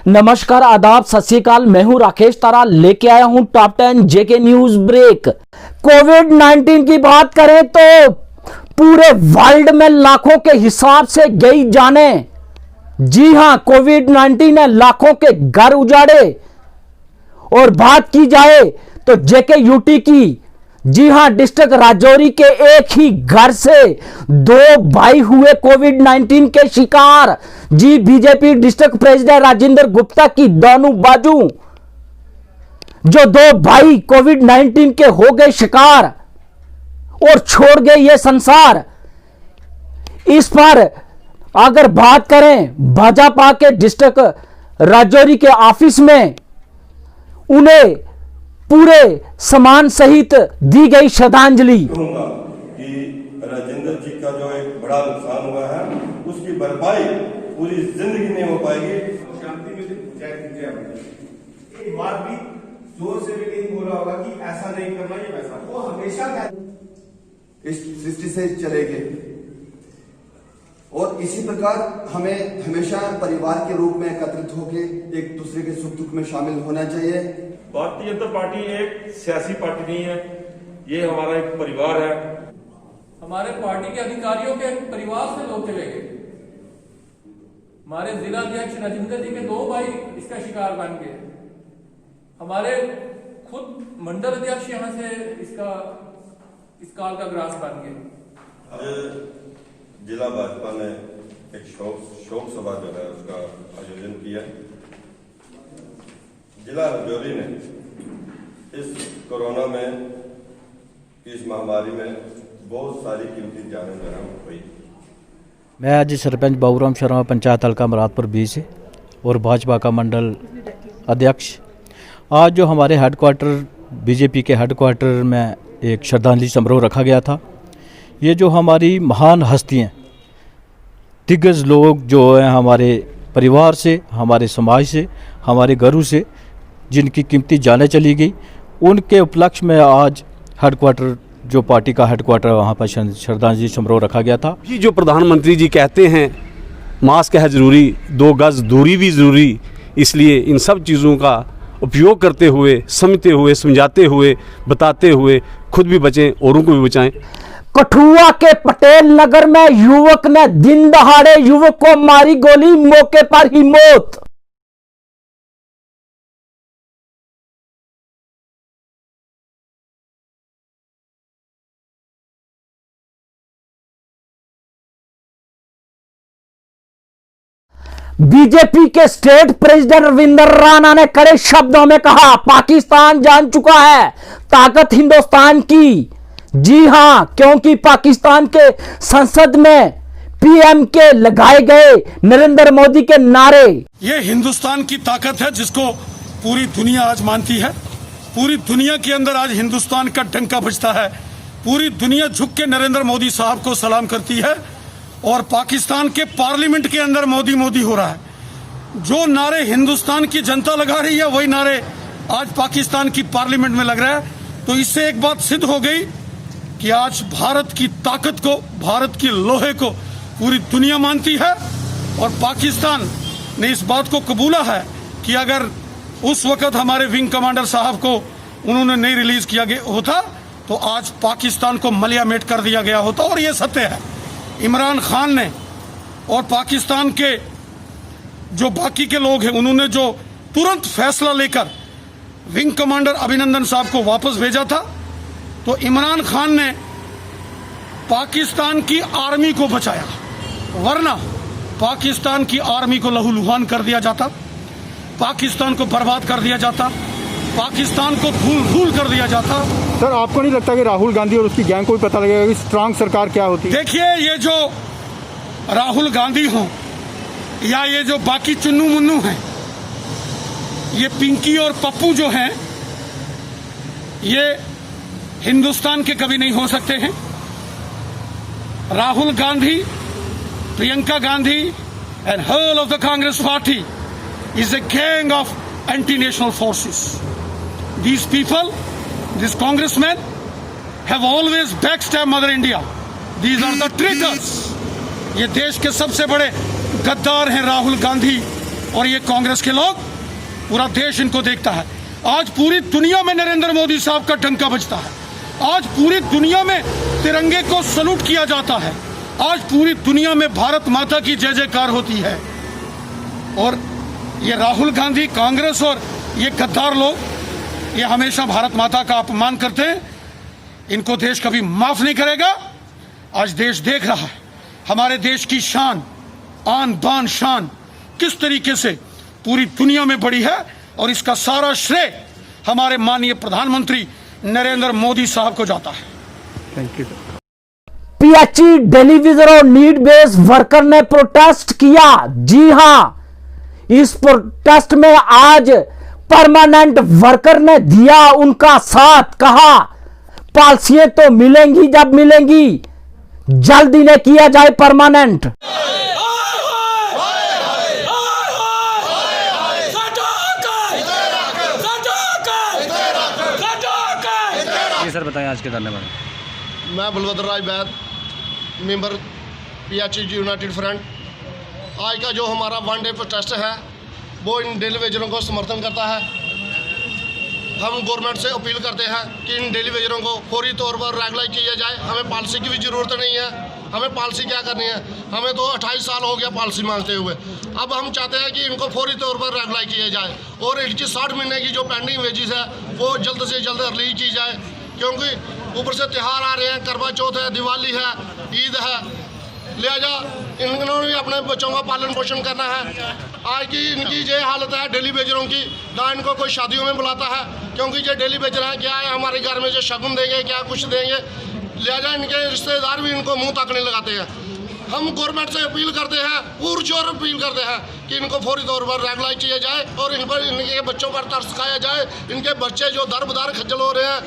नमस्कार, आदाब, सत श्री अकाल। मैं हूं राकेश तारा, लेके आया हूं टॉप 10 जेके न्यूज ब्रेक। कोविड-19 की बात करें तो पूरे वर्ल्ड में लाखों के हिसाब से गई जाने। जी हां, कोविड-19 ने लाखों के घर उजाड़े। और बात की जाए तो जेके यूटी की, जी हां, डिस्ट्रिक्ट राजौरी के एक ही घर से 2 भाई हुए कोविड-19 के शिकार। जी, BJP district president Rajendra Gupta की दोनों बाजू, जो 2 भाई कोविड-19 के हो गए शिकार और छोड़ गए ये संसार। इस पर अगर बात करें भाजपा के डिस्ट्रिक्ट राजौरी के ऑफिस में उन्हें पूरे सम्मान सहित दी गई श्रद्धांजलि। कि राजेंद्र जी का जो एक बड़ा नुकसान हुआ है उसकी भरपाई पूरी जिंदगी नहीं हो पाएगी। शांति में एक बात भी जोर से भी नहीं बोला होगा कि ऐसा नहीं करना, ये वैसा, वो हमेशा इस सृष्टि से चले गए। और इसी प्रकार हमें हमेशा परिवार के रूप में एकत्रित होकर एक दूसरे के सुख दुख में शामिल होना चाहिए। भारतीय जनता पार्टी एक सियासी पार्टी नहीं है, ये हमारा एक परिवार है। हमारे पार्टी के अधिकारियों के परिवार से लोग चले गए। हमारे जिला अध्यक्ष राजेंद्र जी के 2 भाई इसका शिकार बन गए। हमारे खुद मंडल अध्यक्ष यहां से इस काल का ग्रास बन गए। आज जिला भाजपा ने एक शोक सभा जो है उसका आयोजन किया। जिला राजौरी ने इस कोरोना में, इस महामारी में बहुत सारी कीमती जानें जो है हुई। मैं आज सरपंच बाबूराम शर्मा, पंचायत हल्का मुरादपुर 20 और भाजपा का मंडल अध्यक्ष। आज जो हमारे हेडक्वार्टर, बीजेपी के हेडक्वार्टर में एक श्रद्धांजलि समारोह रखा गया था। ये जो हमारी महान हस्तियाँ, दिग्गज लोग जो हैं हमारे परिवार से, हमारे समाज से, हमारे घरों से, जिनकी कीमती जानें चली गई, उनके उपलक्ष्य में आज हेडक्वार्टर, जो पार्टी का हेडक्वार्टर, वहाँ पर श्रद्धांजलि समारोह रखा गया था। ये जो प्रधानमंत्री जी कहते हैं मास्क है ज़रूरी, 2 गज दूरी भी ज़रूरी, इसलिए इन सब चीज़ों का उपयोग करते हुए, समझते हुए, समझाते हुए, बताते हुए खुद भी बचें, औरों को भी बचाएं। कठुआ के पटेल नगर में युवक ने दिन दहाड़े युवक को मारी गोली, मौके पर ही मौत। बीजेपी के स्टेट प्रेसिडेंट रविंदर राणा ने कड़े शब्दों में कहा, पाकिस्तान जान चुका है ताकत हिंदुस्तान की। जी हां, क्योंकि पाकिस्तान के संसद में पीएम के लगाए गए नरेंद्र मोदी के नारे, ये हिंदुस्तान की ताकत है जिसको पूरी दुनिया आज मानती है। पूरी दुनिया के अंदर आज हिंदुस्तान का डंका बजता है। पूरी दुनिया झुक के नरेंद्र मोदी साहब को सलाम करती है। और पाकिस्तान के पार्लियामेंट के अंदर मोदी मोदी हो रहा है। जो नारे हिंदुस्तान की जनता लगा रही है, वही नारे आज पाकिस्तान की पार्लियामेंट में लग रहा है। तो इससे एक बात सिद्ध हो गई कि आज भारत की ताकत को, भारत की लोहे को पूरी दुनिया मानती है। और पाकिस्तान ने इस बात को कबूला है कि अगर उस वक्त हमारे विंग कमांडर साहब को उन्होंने नहीं रिलीज किया गया होता तो आज पाकिस्तान को मलियामेट कर दिया गया होता। और ये सत्य है। इमरान खान ने और पाकिस्तान के जो बाकी के लोग हैं, उन्होंने जो तुरंत फैसला लेकर विंग कमांडर अभिनंदन साहब को वापस भेजा था, तो इमरान खान ने पाकिस्तान की आर्मी को बचाया, वरना पाकिस्तान की आर्मी को लहूलुहान कर दिया जाता, पाकिस्तान को बर्बाद कर दिया जाता, पाकिस्तान को धूल धूल कर दिया जाता। सर, आपको नहीं लगता कि राहुल गांधी और उसकी गैंग को भी पता लगेगा कि स्ट्रांग सरकार क्या होती है? देखिए, ये जो राहुल गांधी हो या ये जो बाकी चुन्नू मुन्नू हैं, ये पिंकी और पप्पू जो हैं, ये हिंदुस्तान के कभी नहीं हो सकते हैं। Rahul Gandhi, Priyanka Gandhi and whole of the Congress party is a gang of anti-national forces. These people, these congressmen, have always backstabbed Mother India. These are the traitors. ये देश के सबसे बड़े गद्दार हैं राहुल गांधी और ये कांग्रेस के लोग। पूरा देश इनको देखता है। आज पूरी दुनिया में नरेंद्र मोदी साहब का डंका बजता है। आज पूरी दुनिया में तिरंगे को सलूट किया जाता है। आज पूरी दुनिया में भारत माता की जय जयकार होती है। और ये राहुल गांधी, कांग्रेस और ये गद्दार लोग ये हमेशा भारत माता का अपमान करते हैं। इनको देश कभी माफ नहीं करेगा। आज देश देख रहा है हमारे देश की शान, आन बान शान किस तरीके से पूरी दुनिया में बढ़ी है और इसका सारा श्रेय हमारे माननीय प्रधानमंत्री नरेंद्र मोदी साहब को जाता है। Thank you. पीएचई डिलीवरी और नीड बेस्ड वर्कर ने प्रोटेस्ट किया। जी हां, इस प्रोटेस्ट में आज परमानेंट वर्कर ने दिया उनका साथ। कहा पॉलिसियां तो मिलेंगी, जब मिलेंगी जल्द इन्हें किया जाए परमानेंट। सर बताएं आज के धरने में। मैं बलभद्र राज बैद, मेंबर पीएचई यूनाइटेड फ्रंट। आज का जो हमारा वन डे प्रोटेस्ट है वो इन डेली वेजरों को समर्थन करता है। हम गवर्नमेंट से अपील करते हैं कि इन डेली वेजरों को फौरी तौर पर रेगुलाइज किया जाए। हमें पॉलिसी की भी ज़रूरत नहीं है। हमें पॉलिसी क्या करनी है? हमें तो 28 साल हो गया पॉलिसी मांगते हुए। अब हम चाहते हैं कि इनको फौरी तौर पर रेगुलाइज किया जाए और इनकी 60 महीने की जो पेंडिंग वेजेस है वो जल्द से जल्द रिलीज की जाए, क्योंकि ऊपर से त्यौहार आ रहे हैं, करवा चौथ है, दिवाली है, ईद है, लिहाजा इन्होंने भी अपने बच्चों का पालन पोषण करना है। आज की इनकी ये हालत है डेली बेजरों की, ना इनको कोई शादियों में बुलाता है, क्योंकि ये डेली बेजर हैं। क्या है हमारे घर में जो शगुन देंगे, क्या कुछ देंगे, लिहाजा इनके रिश्तेदार भी इनको मुंह ताकने लगाते हैं। हम गवर्नमेंट से अपील करते हैं, पुरजोर अपील करते हैं कि इनको फौरी तौर पर रेगुलाइज किया जाए और इन पर इनके बच्चों पर तरस खाया जाए। इनके बच्चे जो दर बदर खज्जल हो रहे हैं,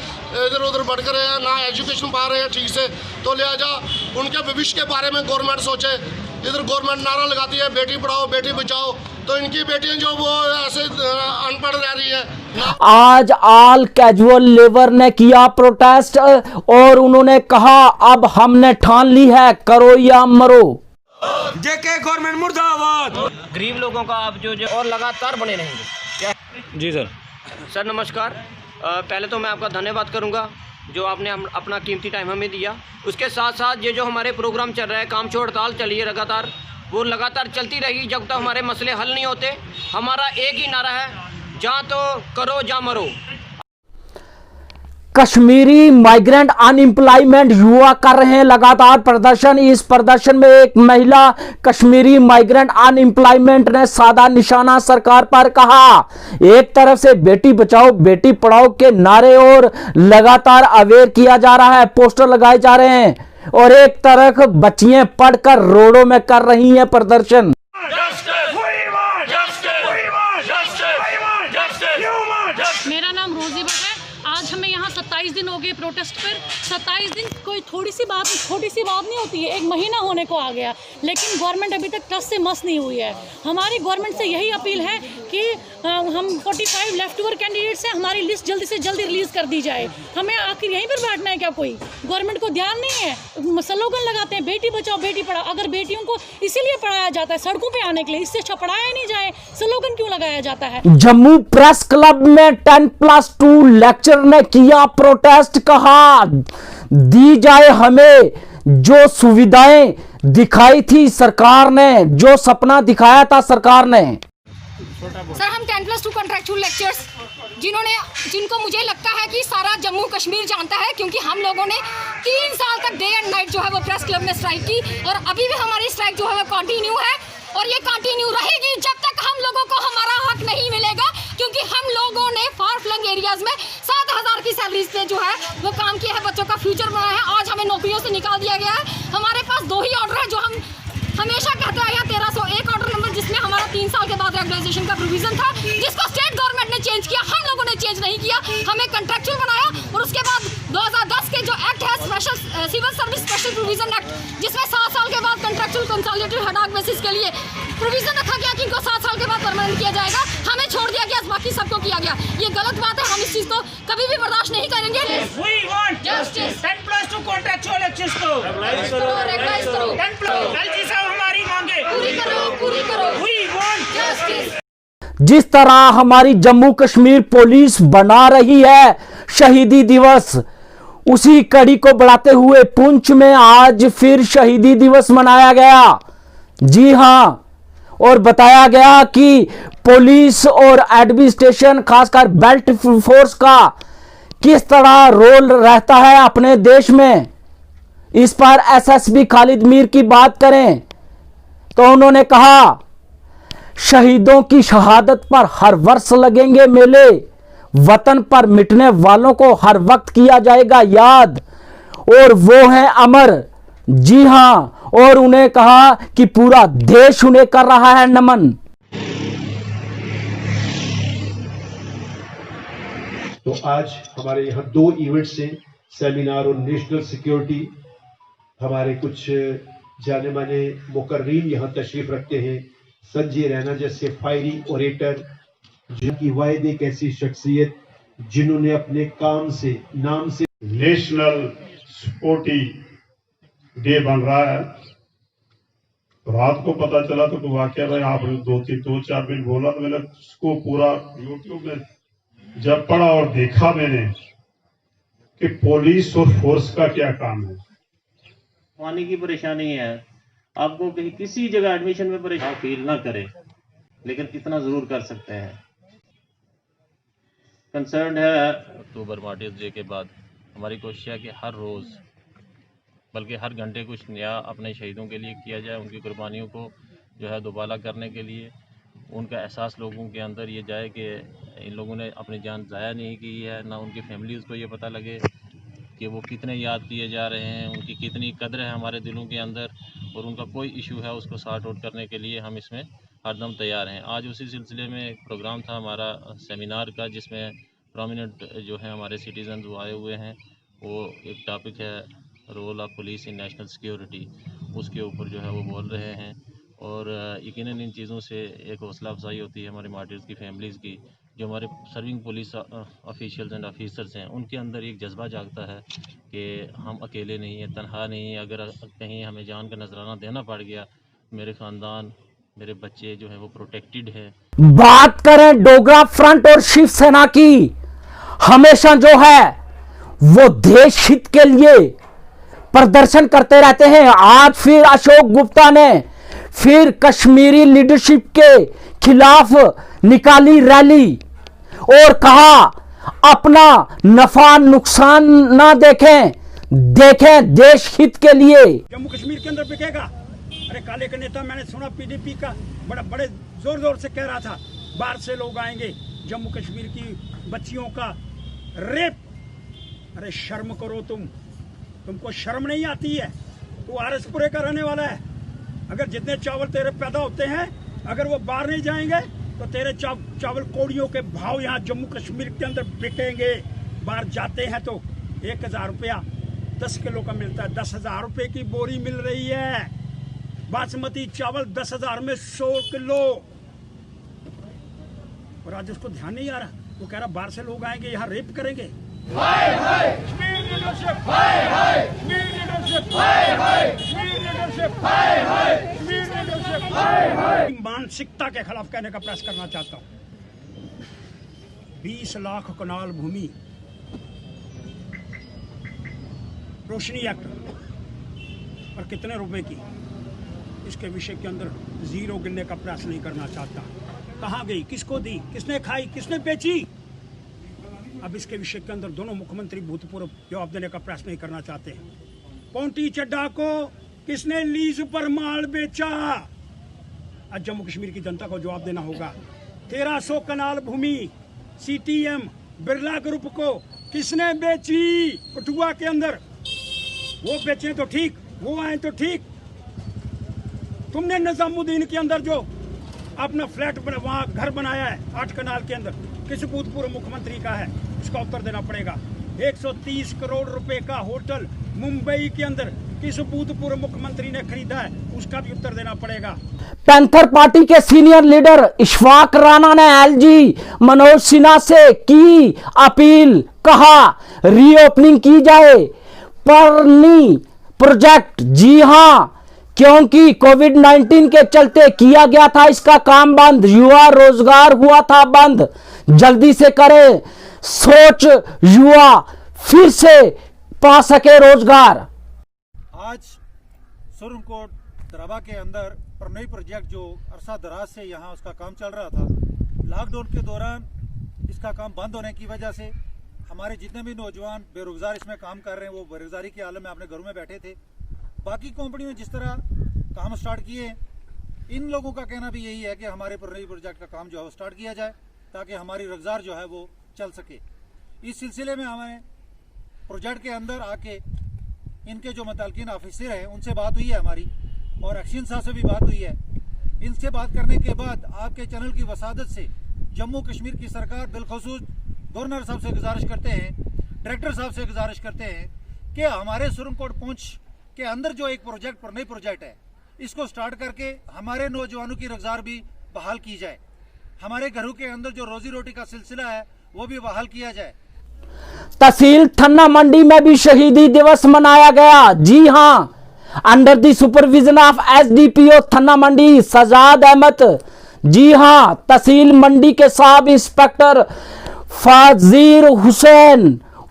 इधर उधर भटक रहे हैं, ना एजुकेशन पा रहे हैं ठीक से, तो लिहाजा उनके भविष्य के बारे में गवर्नमेंट सोचे। इधर गवर्नमेंट नारा लगाती है बेटी पढ़ाओ बेटी बचाओ, तो इनकी बेटियां जो वो ऐसे अनपढ़ रह रही है। आज ऑल कैजुअल लेबर ने किया प्रोटेस्ट और उन्होंने कहा अब हमने ठान ली है, करो या मरो। जेके गवर्नमेंट मुर्दाबाद। गरीब लोगों का आप जो और लगातार बने रहेंगे। जी सर। सर नमस्कार। पहले तो मैं आपका धन्यवाद करूंगा जो आपने अपना कीमती टाइम हमें दिया। उसके साथ साथ ये जो हमारे प्रोग्राम चल रहा है, काम छोड़ हड़ताल चली है लगातार, वो लगातार चलती रहेगी जब तक हमारे मसले हल नहीं होते। हमारा एक ही नारा है, जहाँ तो करो या मरो। कश्मीरी माइग्रेंट अनएम्प्लॉयमेंट युवा कर रहे हैं लगातार प्रदर्शन। इस प्रदर्शन में एक महिला कश्मीरी माइग्रेंट अनएम्प्लॉयमेंट ने साधा निशाना सरकार पर कहा। एक तरफ से बेटी बचाओ बेटी पढ़ाओ के नारे और लगातार अवेयर किया जा रहा है, पोस्टर लगाए जा रहे हैं, और एक तरफ बच्चियां पढ़कर रोडों में कर रही हैं प्रदर्शन। मेरा नाम रोजी भट्ट है। आज हमें यहाँ 27 दिन हो गए प्रोटेस्ट पर। 27 दिन कोई छोटी सी बात नहीं होती है। 1 महीना होने को आ गया, लेकिन गवर्नमेंट अभी तक टस से मस नहीं हुई है। हमारी गवर्नमेंट से यही अपील है कि हम 45 लेफ्ट ओवर कैंडिडेट्स हैं, हमारी लिस्ट जल्दी से जल्दी रिलीज़ कर दी जाए। हमें आखिर यहीं पर बैठना है क्या? कोई गवर्नमेंट को ध्यान नहीं है। स्लोगन लगाते हैं बेटी बचाओ बेटी पढ़ाओ। अगर बेटियों को इसीलिए पढ़ाया जाता है सड़कों पर आने के लिए, इससे अच्छा पढ़ाया ही नहीं जाए, स्लोगन क्यों लगाया जाता है? जम्मू प्रेस क्लब में 10+2 लेक्चर ने किया प्रोटेस्ट। कहा दी जाए हमें जो सुविधाएं दिखाई थी सरकार ने, जो सपना दिखाया था सरकार ने। सर हम 10+2 कॉन्ट्रैक्चुअल लेक्चर्स जिनको मुझे लगता है कि सारा जम्मू कश्मीर जानता है, क्योंकि हम लोगों ने 3 साल तक डे एंड नाइट जो है वो प्रेस क्लब में स्ट्राइक की, और अभी भी हमारी स्ट्राइक जो है वो कंटिन्यू है और ये कंटिन्यू रहेगी जब तक हम लोगों को हमारा हक नहीं मिलेगा। क्योंकि हम लोगों ने फार फ्लंग एरियाज में 7,000 की सैलरी से जो है वो काम किया है, बच्चों का फ्यूचर बनाया है। आज हमें नौकरियों से निकाल दिया गया है। हमारे पास 2 ही ऑर्डर है जो हम हमेशा कहते आए हैं। 1301 ऑर्डर नंबर जिसमें हमारा 3 साल के बाद रेगुलाइजेशन का प्रोविजन था, जिसको स्टेट गवर्नमेंट ने चेंज किया, हम लोगों ने चेंज नहीं किया। हमें कंट्रैक्चुअल बनाया और उसके बाद 2010 के जो एक्ट है civil service special provision act, जिसमें 7 साल के बाद कंट्रेक्चुअल कंसोलिडेटेड हड़ाक बेसिस के लिए प्रोविजन रखा गया कि इनको 7 साल के बाद परमानेंट किया जाएगा, हमें छोड़ दिया गया, बाकी सबको किया गया। ये गलत बात है, हम इस चीज को कभी भी बर्दाश्त नहीं करेंगे। We want justice. 10+2 contractual actions को रेगुलाइज करो। 10+2 हमारी मांगे पूरी करो। We want justice. जिस तरह हमारी जम्मू कश्मीर पुलिस बना रही है शहीदी दिवस, उसी कड़ी को बढ़ाते हुए पुंछ में आज फिर शहीदी दिवस मनाया गया। जी हां, और बताया गया कि पुलिस और एडमिनिस्ट्रेशन, खासकर बेल्ट फोर्स का किस तरह रोल रहता है अपने देश में। इस पर एसएसपी खालिद मीर की बात करें तो उन्होंने कहा, शहीदों की शहादत पर हर वर्ष लगेंगे मेले, वतन पर मिटने वालों को हर वक्त किया जाएगा याद, और वो हैं अमर। जी हां, और उन्हें कहा कि पूरा देश उन्हें कर रहा है नमन। तो आज हमारे यहाँ 2 इवेंट्स हैं, सेमिनार और नेशनल सिक्योरिटी। हमारे कुछ जाने माने मुकर्रीन यहाँ तशरीफ रखते हैं, संजय रैना जैसे फायरी ओरेटर, जिनकी वायद एक ऐसी शख्सियत जिन्होंने अपने काम से, नाम से नेशनल सिक्योरिटी डे बन रहा है। रात को पता चला तो वाकया भाई आपने 2-4 दिन बोला, तो मैंने उसको पूरा यूट्यूब में जब पढ़ा और देखा मैंने कि पुलिस और फोर्स का क्या काम है। पानी की परेशानी है, आपको कहीं किसी जगह एडमिशन में परेशान फील ना करें, लेकिन इतना जरूर कर सकते हैं। कंसर्न है अक्टूबर मार्टियर्स डे के बाद हमारी कोशिश है कि हर रोज़ बल्कि हर घंटे कुछ नया अपने शहीदों के लिए किया जाए, उनकी कुर्बानियों को जो है दोबाला करने के लिए उनका एहसास लोगों के अंदर ये जाए कि इन लोगों ने अपनी जान ज़ाया नहीं की है, ना उनकी फैमिलीज़ को ये पता लगे कि वो कितने याद किए जा रहे हैं, उनकी कितनी कदर है हमारे दिलों के अंदर, और उनका कोई इशू है उसको सॉर्ट आउट करने के लिए हम इसमें हरदम तैयार हैं। आज उसी सिलसिले में एक प्रोग्राम था हमारा सेमिनार का, जिसमें प्रोमिनेंट जो है हमारे सिटीजन वो आए हुए हैं। वो एक टॉपिक है role of police in national security, उसके ऊपर जो है वो बोल रहे हैं। और यकीनन इन चीज़ों से एक हौसला अफजाई होती है हमारे मार्टिर्स की फैमिलीज़ की, जो हमारे serving police officials and officers हैं, उनके अंदर एक जज्बा जागता है कि हम अकेले नहीं हैं, तनहा नहीं हैं। अगर कहीं हमें जान का नजराना देना पड़ गया, मेरे ख़ानदान, मेरे बच्चे जो हैं वो प्रोटेक्टेड है। बात करें डोगरा फ्रंट और शिवसेना की, हमेशा जो है वो देश हित के लिए प्रदर्शन करते रहते हैं। आज फिर अशोक गुप्ता ने फिर कश्मीरी लीडरशिप के खिलाफ निकाली रैली और कहा अपना नफा नुकसान ना देखें, देखें देश हित के लिए। जम्मू कश्मीर के अंदर बिकेगा। अरे काले का नेता मैंने सुना पीडीपी का बड़े जोर जोर से कह रहा था बाहर से लोग आएंगे, जम्मू कश्मीर की बच्चियों का रेप। अरे शर्म करो तुमको शर्म नहीं आती है? तू आरएसपुरे का रहने वाला है। अगर जितने चावल तेरे पैदा होते हैं, अगर वो बाहर नहीं जाएंगे तो तेरे चावल कौड़ियों के भाव यहाँ जम्मू कश्मीर के अंदर बिकेंगे। बाहर जाते हैं तो 1000 रुपया 10 किलो का मिलता है, 10,000 रुपये की बोरी मिल रही है। बासमती चावल 10,000 में 100 किलो। और आज उसको ध्यान नहीं आ रहा, वो कह रहा बाहर से लोग आएंगे यहाँ रेप करेंगे। हाय हाय कश्मीर लीडरशिप, हाय हाय कश्मीर लीडरशिप, हाय हाय कश्मीर लीडरशिप, हाय हाय कश्मीर लीडरशिप, हाय हाय। मानसिकता के खिलाफ कहने का प्रयास करना चाहता हूँ। 20 लाख कनाल भूमि रोशनी एक्ट और कितने रुपए की, इसके विषय के अंदर जीरो गिनने का प्रयास नहीं करना चाहता। कहाँ गई, किसको दी, किसने खाई, किसने बेची? अब इसके विषय के अंदर दोनों मुख्यमंत्री भूतपूर्व जवाब देने का प्रयास नहीं करना चाहते हैं। पौंटी चड्ढा को किसने लीज पर माल बेचा? आज जम्मू कश्मीर की जनता को जवाब देना होगा। 1300 कनाल भूमि सीटीएम बिरला ग्रुप को किसने बेची? कठुआ के अंदर वो बेचे तो ठीक, वो आए तो ठीक। तुमने निजामुद्दीन के अंदर जो अपना फ्लैट वहां घर बनाया है 8 कनाल के अंदर, किस भूतपूर्व मुख्यमंत्री का है? इसका उत्तर देना पड़ेगा। 130 करोड़ रुपए का होटल मुंबई के अंदर किस भूतपूर्व मुख्यमंत्री ने खरीदा है, उसका भी उत्तर देना पड़ेगा। पैंथर पार्टी के सीनियर लीडर इशफाक राणा ने एलजी मनोज सिन्हा से की अपील, कहा रीओपनिंग की जाए परनी प्रोजेक्ट। जी हां, क्योंकि कोविड-19 के चलते किया गया था इसका काम बंद, युवा रोजगार हुआ था बंद, जल्दी से करें सोच, युवा फिर से पा सके रोजगार। आज सुरनकोट दराबा के अंदर परनई प्रोजेक्ट जो अरसा दराज से यहाँ उसका काम चल रहा था, लॉकडाउन के दौरान इसका काम बंद होने की वजह से हमारे जितने भी नौजवान बेरोजगार इसमें काम कर रहे हैं वो बेरोजगारी के आलम में अपने घरों में बैठे थे। बाकी कंपनियों जिस तरह काम स्टार्ट किए हैं, इन लोगों का कहना भी यही है कि हमारे परनई प्रोजेक्ट का काम जो है वो स्टार्ट किया जाए ताकि हमारी रोजगार जो है वो चल सके। इस सिलसिले में हमें प्रोजेक्ट के अंदर आके इनके जो मुतल्लिकीन ऑफिसर हैं उनसे बात हुई है हमारी, और एक्शन साहब से भी बात हुई है। इनसे बात करने के बाद आपके चैनल की वसादत से जम्मू कश्मीर की सरकार बिलखसूस गवर्नर साहब से गुजारिश करते हैं, डायरेक्टर साहब से गुजारिश करते हैं कि हमारे सुरनकोट पुंछ के अंदर जो एक प्रोजेक्ट परनई प्रोजेक्ट है इसको स्टार्ट करके हमारे नौजवानों की रोजगार भी बहाल की जाए, हमारे घरों के अंदर जो रोजी रोटी का सिलसिला है वो भी बहाल किया जाए। तहसील थन्ना मंडी में भी शहीदी दिवस मनाया गया। जी हां, under the supervision of SDPO Thanna Mandi Sajad Ahmad. जी हां, तहसील मंडी के साब इंस्पेक्टर फाजीर हुसैन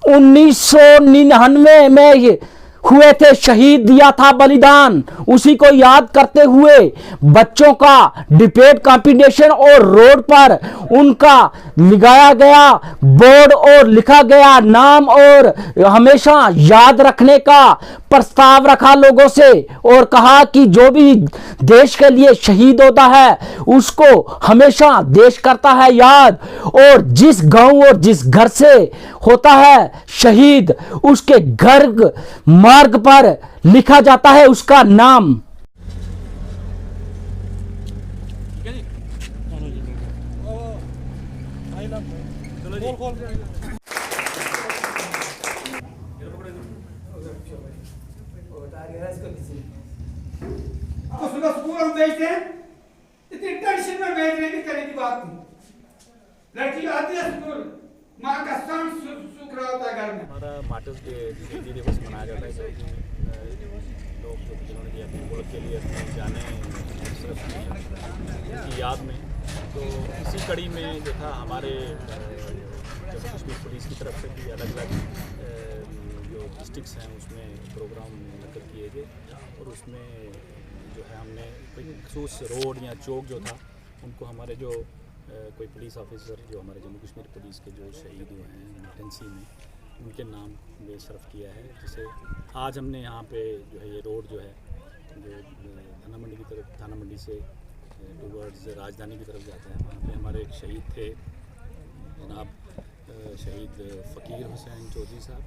1999 में हुए थे शहीद, दिया था बलिदान। उसी को याद करते हुए बच्चों का डिबेट कंपटीशन और रोड पर उनका लगाया गया बोर्ड और लिखा गया नाम और हमेशा याद रखने का प्रस्ताव रखा लोगों से और कहा कि जो भी देश के लिए शहीद होता है उसको हमेशा देश करता है याद, और जिस गांव और जिस घर से होता है शहीद उसके घर मार्ग पर लिखा जाता है उसका नाम। सुबह स्कूल हम भेजते हैं, इतनी टेंशन में भेजने की करने की बात नहीं। लड़की आती है स्कूल, माँ का सन सूख रहा होता है घर में। हमारा मार्टर्स डे शहीदी दिवस मनाया जाता है, लोग जिन्होंने कि अपनी मुल्क के लिए अपनी जाने की याद में। तो इसी कड़ी में जो था हमारे जम्मू कश्मीर पुलिस की तरफ से भी अलग अलग जो डिस्ट्रिक्ट्स हैं उसमें प्रोग्राम मुनक़्क़द किए गए, और उसमें जो है हमने कोई खसूस रोड या चौक जो था उनको हमारे जो कोई पुलिस ऑफिसर जो हमारे जम्मू कश्मीर पुलिस के जो शहीद हुए हैं इमरजेंसी में उनके नाम में सर्व किया है। जैसे आज हमने यहाँ पे जो है ये रोड जो है जो थाना मंडी की तरफ, थाना मंडी से टूवर्ड्स राजधानी की तरफ जाता है, वहाँ पे हमारे एक शहीद थे जनाब शहीद फ़कीर हुसैन चौधरी साहब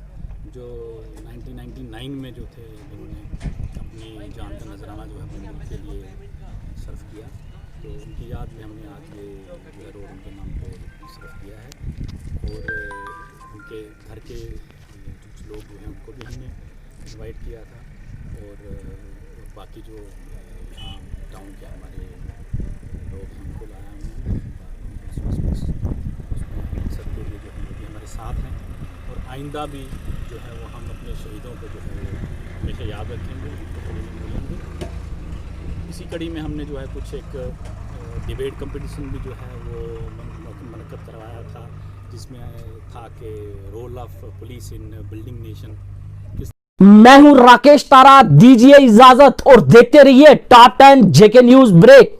जो 1999 में जो थे जिन्होंने अपनी जान का नजराना जो है अपने मुल्क के लिए सर्व किया। तो उनकी याद में हमने आज ये जो है रोड उनके नाम पे सर्व किया है, और उनके घर के कुछ लोग जो हैं उनको भी हमने इनवाइट किया था, और बाकी जो यहाँ टाउन के हमारे लोग हैं उनको लाया हमने सबके लिए जो है हमारे साथ हैं, और आइंदा भी जो है वो हम अपने शहीदों को जो है हमेशा याद रखेंगे, उनको कभी नहीं भूलेंगे। इसी कड़ी में हमने जो है कुछ एक डिबेट कंपटीशन भी जो है वो मुनक़्क़द करवाया था, जिसमें था कि role of police in building nation. मैं हूं राकेश तारा, दीजिए इजाजत और देखते रहिए टॉप 10 जेके न्यूज ब्रेक।